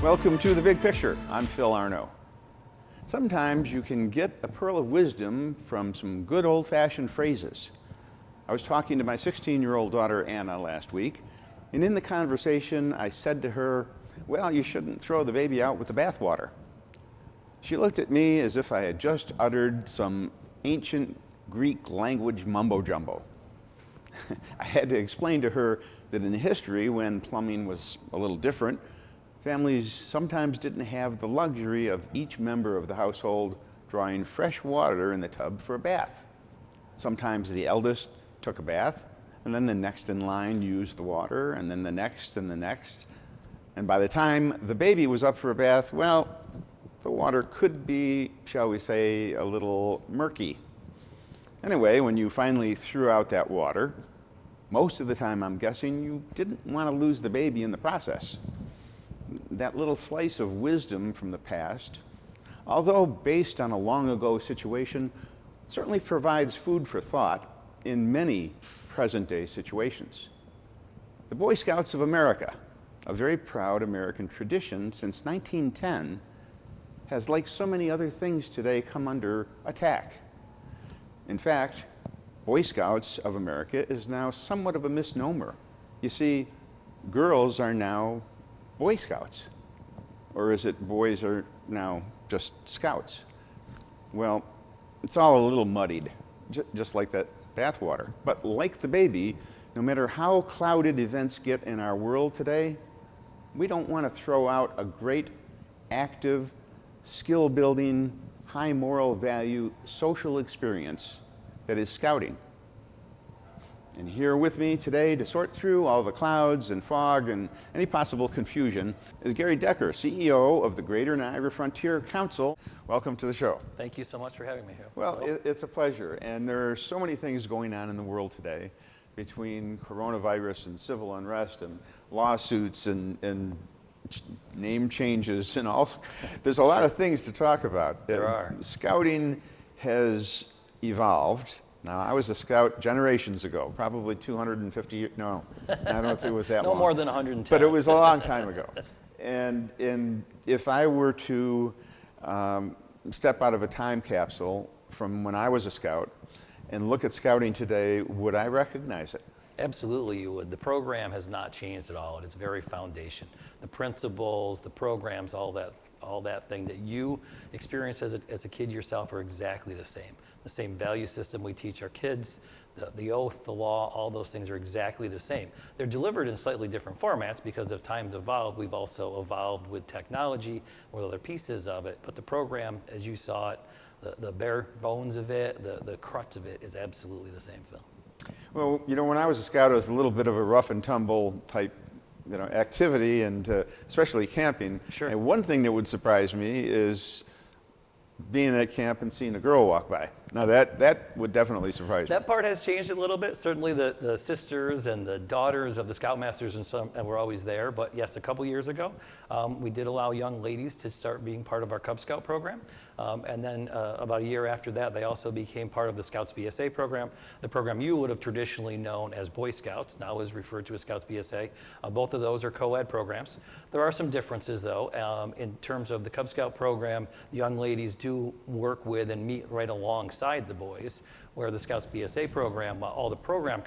Welcome to The Big Picture. I'm Phil Arno. Sometimes you can get a pearl of wisdom from some good old-fashioned phrases. I was talking to my 16-year-old daughter Anna last week, and in the conversation I said to her, well, you shouldn't throw the baby out with the bathwater. She looked at me as if I had just uttered some ancient Greek language mumbo-jumbo. I had to explain to her that in history, when plumbing was a little different, families sometimes didn't have the luxury of each member of the household drawing fresh water in the tub for a bath. Sometimes the eldest took a bath, and then the next in line used the water, and then the next and the next. And by the time the baby was up for a bath, well, the water could be, shall we say, a little murky. Anyway, when you finally threw out that water, most of the time I'm guessing you didn't want to lose the baby in the process. That little slice of wisdom from the past, although based on a long ago situation, certainly provides food for thought in many present day situations. The Boy Scouts of America, a very proud American tradition since 1910, has, like so many other things today, come under attack. In fact, Boy Scouts of America is now somewhat of a misnomer. You see, girls are now Boy Scouts. Or is it boys are now just Scouts? Well, it's all a little muddied, just like that bathwater. But like the baby, no matter how clouded events get in our world today, we don't want to throw out a great, active, skill-building, high moral value social experience that is scouting. And here with me today to sort through all the clouds and fog and any possible confusion is Gary Decker, CEO of the Greater Niagara Frontier Council. Welcome to the show. Thank you so much for having me here. Well, it's a pleasure. And there are so many things going on in the world today between coronavirus and civil unrest and lawsuits and name changes and all. There's a lot of things to talk about. There are. Scouting has evolved. Now, I was a scout generations ago, probably 250 years, no, I don't think it was that long. No more than 110. But it was a long time ago. And if I were to step out of a time capsule from when I was a scout and look at scouting today, would I recognize it? Absolutely you would. The program has not changed at all at its very foundation. The principles, the programs, all that thing that you experienced as a kid yourself are exactly the same. The same value system we teach our kids, the oath, the law, all those things are exactly the same. They're delivered in slightly different formats because as time's evolved, we've also evolved with technology, with other pieces of it. But the program, as you saw it, the bare bones of it, the crux of it is absolutely the same, Phil. Well, you know, when I was a scout, it was a little bit of a rough and tumble type, activity, and especially camping. Sure. And one thing that would surprise me is being at camp and seeing a girl walk by. Now that would definitely surprise me. That part has changed a little bit. Certainly the sisters and the daughters of the Scoutmasters and were always there. But yes, a couple years ago, we did allow young ladies to start being part of our Cub Scout program. And then about a year after that, they also became part of the Scouts BSA program. The program you would have traditionally known as Boy Scouts, now is referred to as Scouts BSA. Both of those are co-ed programs. There are some differences though. In terms of the Cub Scout program, young ladies do work with and meet right alongside the boys, where the Scouts BSA program, while all the program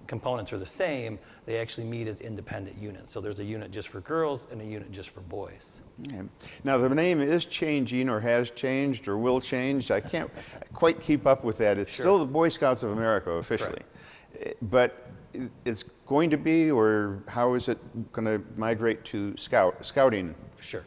components are the same, they actually meet as independent units. So there's a unit just for girls and a unit just for boys. Okay. Now the name is changing, or has changed, or will change. I can't quite keep up with that. It's still the Boy Scouts of America officially. Correct. But it's going to be, or how is it going to migrate to scouting? Sure.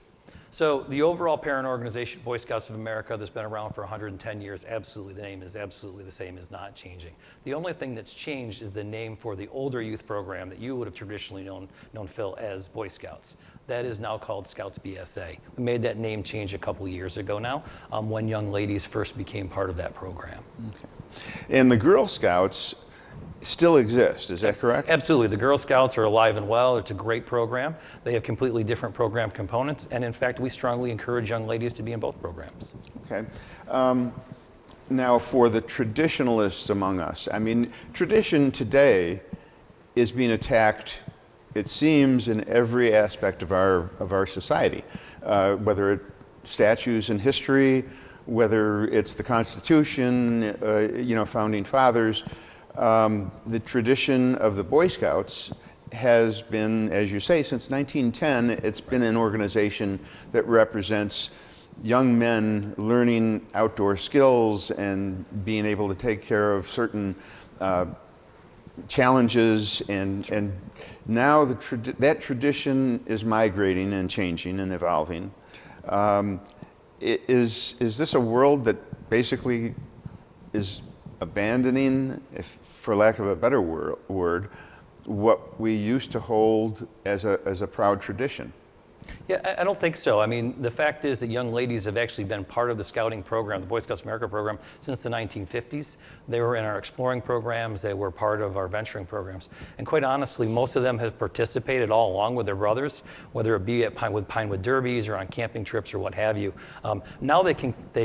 So the overall parent organization, Boy Scouts of America, that's been around for 110 years, absolutely, the name is absolutely the same, is not changing. The only thing that's changed is the name for the older youth program that you would have traditionally known Phil, as Boy Scouts. That is now called Scouts BSA. We made that name change a couple years ago now, when young ladies first became part of that program. Okay. And the Girl Scouts still exist, is that correct? Absolutely. The Girl Scouts are alive and well. It's a great program. They have completely different program components, and in fact, we strongly encourage young ladies to be in both programs. Okay. Now, for the traditionalists among us, I mean, tradition today is being attacked it seems, in every aspect of our society, whether it's statues in history, whether it's the Constitution, founding fathers. The tradition of the Boy Scouts has been, as you say, since 1910, it's been an organization that represents young men learning outdoor skills and being able to take care of certain challenges, and now that tradition is migrating and changing and evolving. Is this a world that basically is abandoning, for lack of a better word, what we used to hold as a proud tradition? Yeah, I don't think so. I mean, the fact is that young ladies have actually been part of the scouting program, the Boy Scouts of America program, since the 1950s. They were in our exploring programs. They were part of our venturing programs. And quite honestly, most of them have participated all along with their brothers, whether it be at Pinewood Derbies or on camping trips or what have you. Now they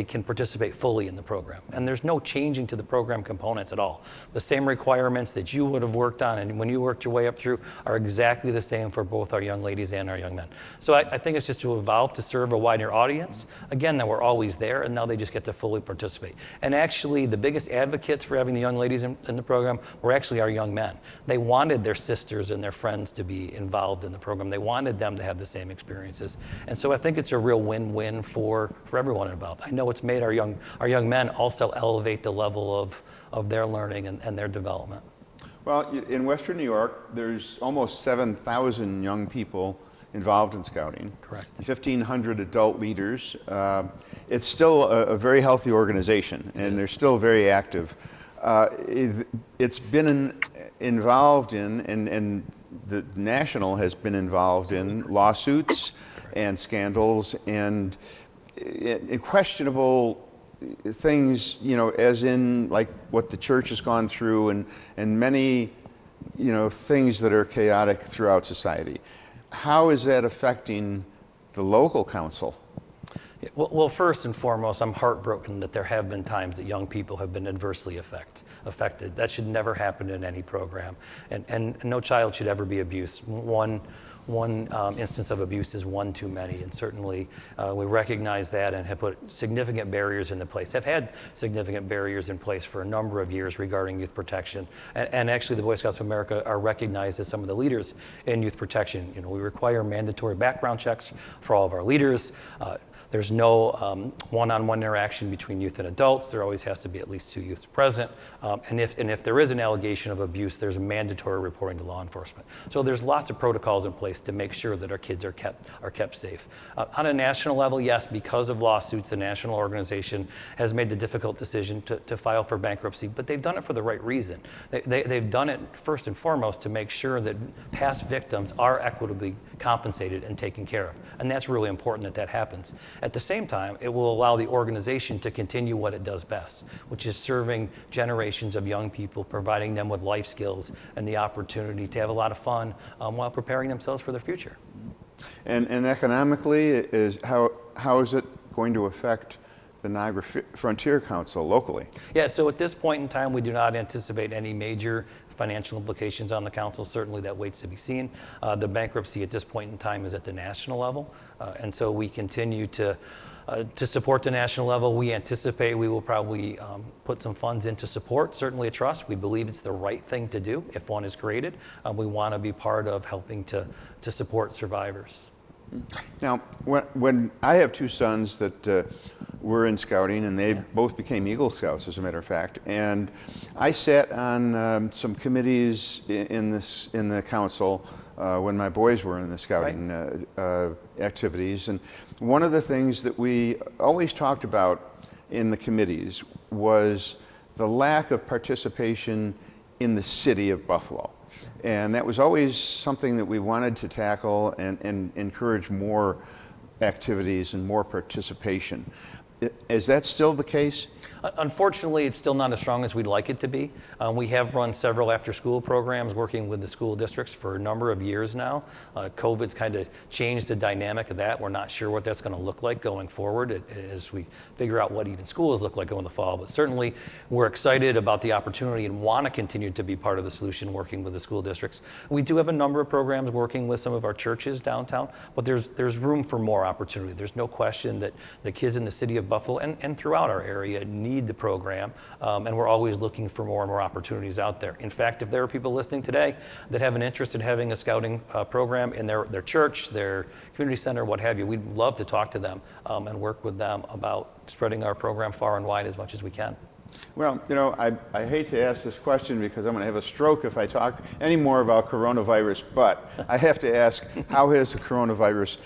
can participate fully in the program. And there's no changing to the program components at all. The same requirements that you would have worked on and when you worked your way up through are exactly the same for both our young ladies and our young men. So I think it's just to evolve to serve a wider audience. Again, that we're always there, and now they just get to fully participate. And actually, the biggest advocates for having the young ladies in the program were actually our young men. They wanted their sisters and their friends to be involved in the program. They wanted them to have the same experiences. And so I think it's a real win-win for everyone involved. I know it's made our young men also elevate the level of their learning and their development. Well, in Western New York, there's almost 7,000 young people involved in scouting. Correct. 1,500 adult leaders. It's still a very healthy organization, and they're still very active. It's been involved in, and the National has been involved in lawsuits and scandals and questionable things, as in like what the church has gone through and many, things that are chaotic throughout society. How is that affecting the local council? Well, first and foremost, I'm heartbroken that there have been times that young people have been adversely affected. That should never happen in any program, and no child should ever be abused. One instance of abuse is one too many, and certainly we recognize that and have put significant barriers into place. Have had significant barriers in place for a number of years regarding youth protection, and actually the Boy Scouts of America are recognized as some of the leaders in youth protection. We require mandatory background checks for all of our leaders. There's no one-on-one interaction between youth and adults. There always has to be at least 2 youth present. And if there is an allegation of abuse, there's mandatory reporting to law enforcement. So there's lots of protocols in place to make sure that our kids are kept safe. On a national level, yes, because of lawsuits, the national organization has made the difficult decision to file for bankruptcy, but they've done it for the right reason. They've done it first and foremost to make sure that past victims are equitably compensated and taken care of. And that's really important that happens. At the same time, it will allow the organization to continue what it does best, which is serving generations of young people, providing them with life skills and the opportunity to have a lot of fun while preparing themselves for their future. And economically, how is it going to affect the Niagara Frontier Council locally? Yeah, so at this point in time, we do not anticipate any major financial implications on the council. Certainly that waits to be seen. The bankruptcy at this point in time is at the national level, and so we continue to support the national level. We anticipate we will probably put some funds into support, certainly a trust. We believe it's the right thing to do if one is created. We want to be part of helping to support survivors. Now, when I have 2 sons that were in scouting, and they both became Eagle Scouts, as a matter of fact, and I sat on some committees in the council when my boys were in the scouting activities, and one of the things that we always talked about in the committees was the lack of participation in the city of Buffalo. And that was always something that we wanted to tackle and encourage more activities and more participation. Is that still the case? Unfortunately, it's still not as strong as we'd like it to be. We have run several after-school programs working with the school districts for a number of years now. COVID's kind of changed the dynamic of that. We're not sure what that's going to look like going forward as we figure out what even schools look like in the fall. But certainly, we're excited about the opportunity and want to continue to be part of the solution working with the school districts. We do have a number of programs working with some of our churches downtown, but there's room for more opportunity. There's no question that the kids in the city of Buffalo and throughout our area need the program, and we're always looking for more and more opportunities out there. In fact, if there are people listening today that have an interest in having a scouting program in their church, their community center, what have you, we'd love to talk to them and work with them about spreading our program far and wide as much as we can. Well, you know, I hate to ask this question because I'm going to have a stroke if I talk any more about coronavirus, but I have to ask, how has the coronavirus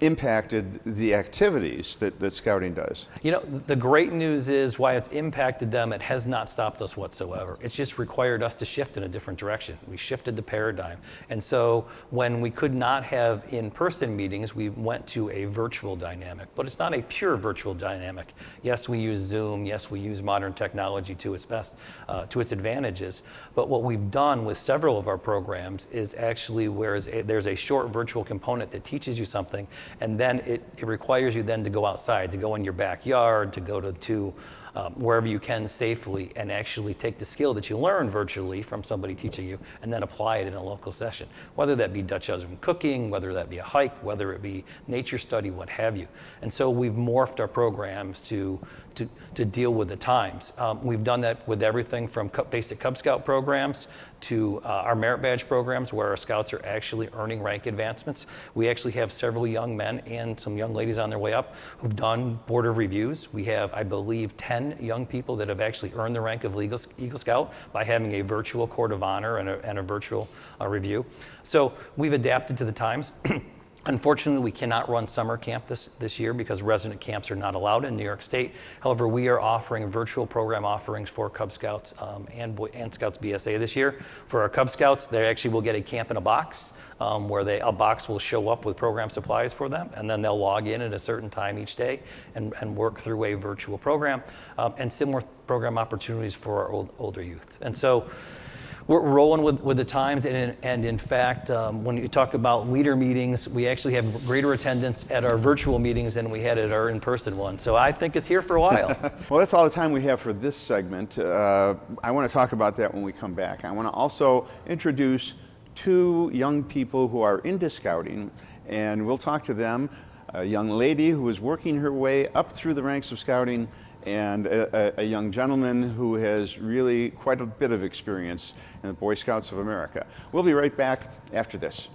impacted the activities that Scouting does? You know, the great news is why it's impacted them, it has not stopped us whatsoever. It's just required us to shift in a different direction. We shifted the paradigm. And so when we could not have in-person meetings, we went to a virtual dynamic. But it's not a pure virtual dynamic. Yes, we use Zoom. Yes, we use modern technology to its best, to its advantages. But what we've done with several of our programs is actually there's a short virtual component that teaches you something, and then it requires you then to go outside, to go in your backyard, to go to wherever you can safely and actually take the skill that you learn virtually from somebody teaching you and then apply it in a local session, whether that be Dutch oven cooking, whether that be a hike, whether it be nature study, what have you. And so we've morphed our programs to deal with the times. We've done that with everything from basic Cub Scout programs to our merit badge programs where our scouts are actually earning rank advancements. We actually have several young men and some young ladies on their way up who've done board of reviews. We have, I believe, 10 young people that have actually earned the rank of Eagle Scout by having a virtual court of honor and a virtual review. So we've adapted to the times. Unfortunately, we cannot run summer camp this year because resident camps are not allowed in New York State. However, we are offering virtual program offerings for Cub Scouts and Scouts BSA this year. For our Cub Scouts, they actually will get a camp in a box where a box will show up with program supplies for them, and then they'll log in at a certain time each day and work through a virtual program, and similar program opportunities for our older youth. And so we're rolling with the times, and in fact, when you talk about leader meetings, we actually have greater attendance at our virtual meetings than we had at our in-person one. So I think it's here for a while. Well, that's all the time we have for this segment. I want to talk about that when we come back. I want to also introduce two young people who are into Scouting, and we'll talk to them. A young lady who is working her way up through the ranks of Scouting, and a young gentleman who has really quite a bit of experience in the Boy Scouts of America. We'll be right back after this.